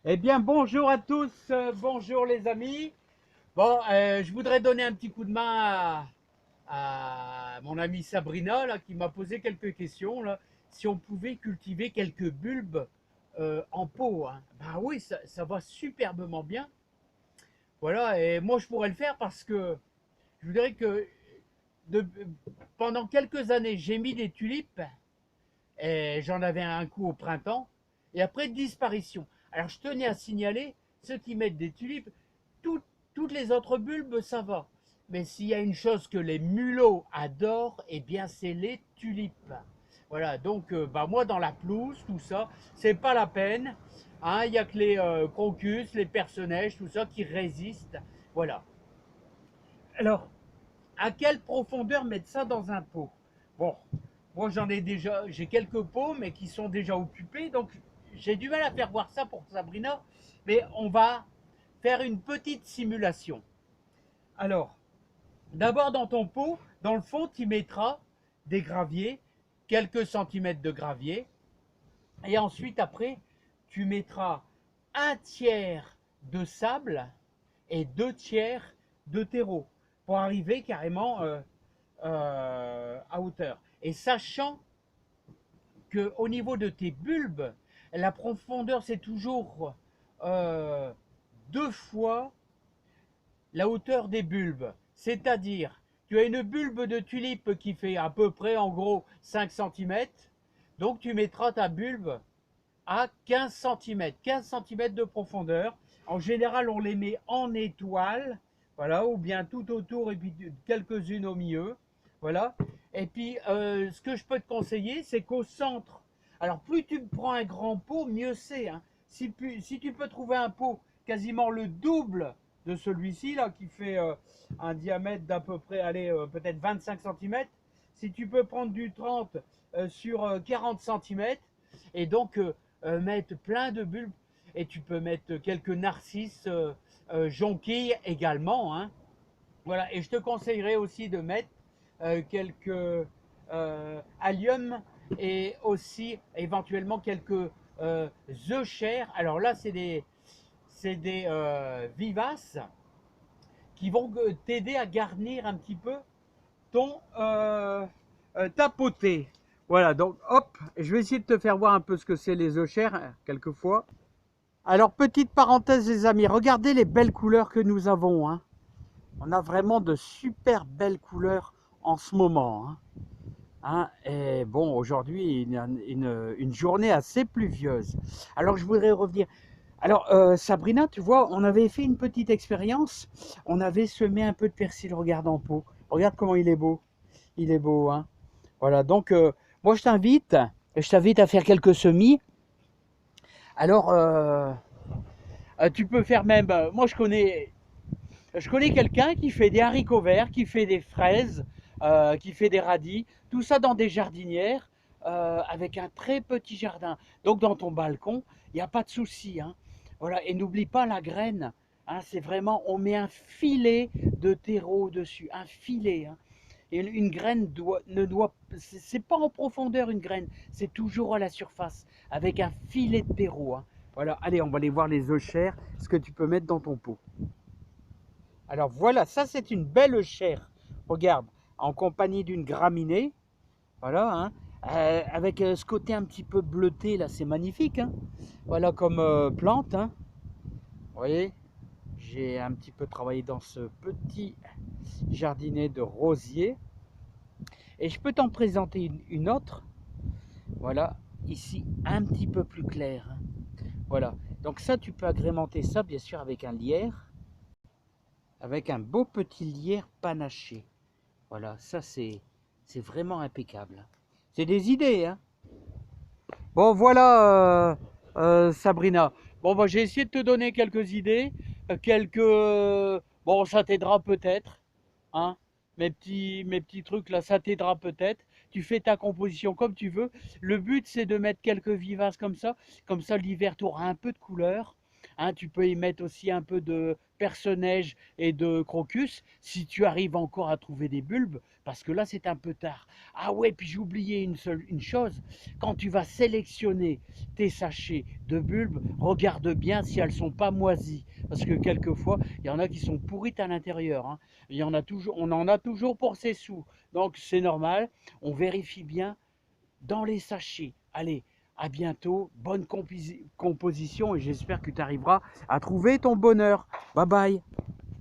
Eh bien, bonjour à tous, bonjour les amis. Bon, je voudrais donner un petit coup de main à mon amie Sabrina là, qui m'a posé quelques questions là. Si on pouvait cultiver quelques bulbes en pot, hein. Ben oui, ça va superbement bien. Voilà, et moi je pourrais le faire parce que je voudrais que de- pendant quelques années, j'ai mis des tulipes et j'en avais un coup au printemps, et après disparition. Alors je tenais à signaler, ceux qui mettent des tulipes, tout- toutes les autres bulbes, ça va. Mais s'il y a une chose que les mulots adorent, eh bien c'est les tulipes. Voilà, donc bah moi dans la pelouse, tout ça, c'est pas la peine. Hein, il n'y a que les crocus, les personnages, tout ça qui résistent. Voilà. Alors, à quelle profondeur mettre ça dans un pot? Bon, moi j'en ai déjà, j'ai quelques pots, mais qui sont déjà occupés, donc j'ai du mal à faire voir ça pour Sabrina, mais on va faire une petite simulation. Alors, d'abord dans ton pot, dans le fond, tu mettras des graviers, quelques centimètres de gravier, et ensuite après, tu mettras un tiers de sable et deux tiers de terreau pour arriver carrément à hauteur. Et sachant qu'au niveau de tes bulbes, la profondeur c'est toujours euh, deux fois la hauteur des bulbes. C'est-à-dire, tu as une bulbe de tulipe qui fait à peu près en gros 5 centimètres, donc tu mettras ta bulbe à 15 centimètres, 15 centimètres de profondeur. En général, on les met en étoile, voilà, ou bien tout autour et puis quelques-unes au milieu, voilà. Et puis, ce que je peux te conseiller, c'est qu'au centre, alors plus tu prends un grand pot, mieux c'est, hein. Si tu peux trouver un pot quasiment le double de celui-ci, là, qui fait un diamètre d'à peu près, allez, peut-être 25 centimètres, si tu peux prendre du 30 sur 40 centimètres, et donc mettre plein de bulbes, et tu peux mettre quelques narcisses jonquilles également, hein. Voilà, et je te conseillerais aussi de mettre quelques alliums et aussi éventuellement quelques œufs chers. Alors là, c'est des vivaces qui vont t'aider à garnir un petit peu ton tapoté. Voilà, donc hop, je vais essayer de te faire voir un peu ce que c'est les œufs chers, quelquefois. Alors, petite parenthèse, les amis, regardez les belles couleurs que nous avons, hein. On a vraiment de super belles couleurs en ce moment, hein. Hein, et bon, aujourd'hui, une journée assez pluvieuse. Alors, je voudrais revenir. Alors, Sabrina, tu vois, on avait fait une petite expérience. On avait semé un peu de persil, regarde en pot. Regarde comment il est beau. Il est beau, hein. Voilà, donc, moi, je t'invite à faire quelques semis. Alors, tu peux faire même. Moi, je connais quelqu'un qui fait des haricots verts, qui fait des fraises, qui fait des radis, tout ça dans des jardinières avec un très petit jardin. Donc dans ton balcon, il n'y a pas de souci, hein. Voilà, et n'oublie pas la graine, hein, c'est vraiment, on met un filet de terreau dessus, un filet, hein. Et une graine ne doit, c'est pas en profondeur une graine, c'est toujours à la surface, avec un filet de terreau, hein. Voilà, allez, on va aller voir les œufs chers, ce que tu peux mettre dans ton pot. Alors voilà, ça c'est une belle chair. Regarde, en compagnie d'une graminée, voilà, hein, avec ce côté un petit peu bleuté là, c'est magnifique, hein. Voilà comme plante, hein. Vous voyez, j'ai un petit peu travaillé dans ce petit jardinet de rosiers. Et je peux t'en présenter une autre, voilà, ici un petit peu plus claire, hein. Voilà, donc ça tu peux agrémenter ça bien sûr avec un lierre, avec un beau petit lierre panaché. Voilà, ça c'est vraiment impeccable. C'est des idées, hein. Bon, voilà, Sabrina. Bon, bah, j'ai essayé de te donner quelques idées, bon, ça t'aidera peut-être, hein. Mes petits trucs là, ça t'aidera peut-être. Tu fais ta composition comme tu veux. Le but, c'est de mettre quelques vivaces comme ça. Comme ça, l'hiver, tu auras un peu de couleur, hein. Tu peux y mettre aussi un peu de perce-neige et de crocus, si tu arrives encore à trouver des bulbes, parce que là c'est un peu tard. Ah ouais, puis j'ai oublié une chose, quand tu vas sélectionner tes sachets de bulbes, regarde bien si elles sont pas moisies, parce que quelquefois, il y en a qui sont pourrites à l'intérieur, hein. Il y en a toujours, on en a toujours pour ses sous, donc c'est normal, on vérifie bien dans les sachets. Allez, à bientôt, bonne composition et j'espère que tu arriveras à trouver ton bonheur. Bye bye.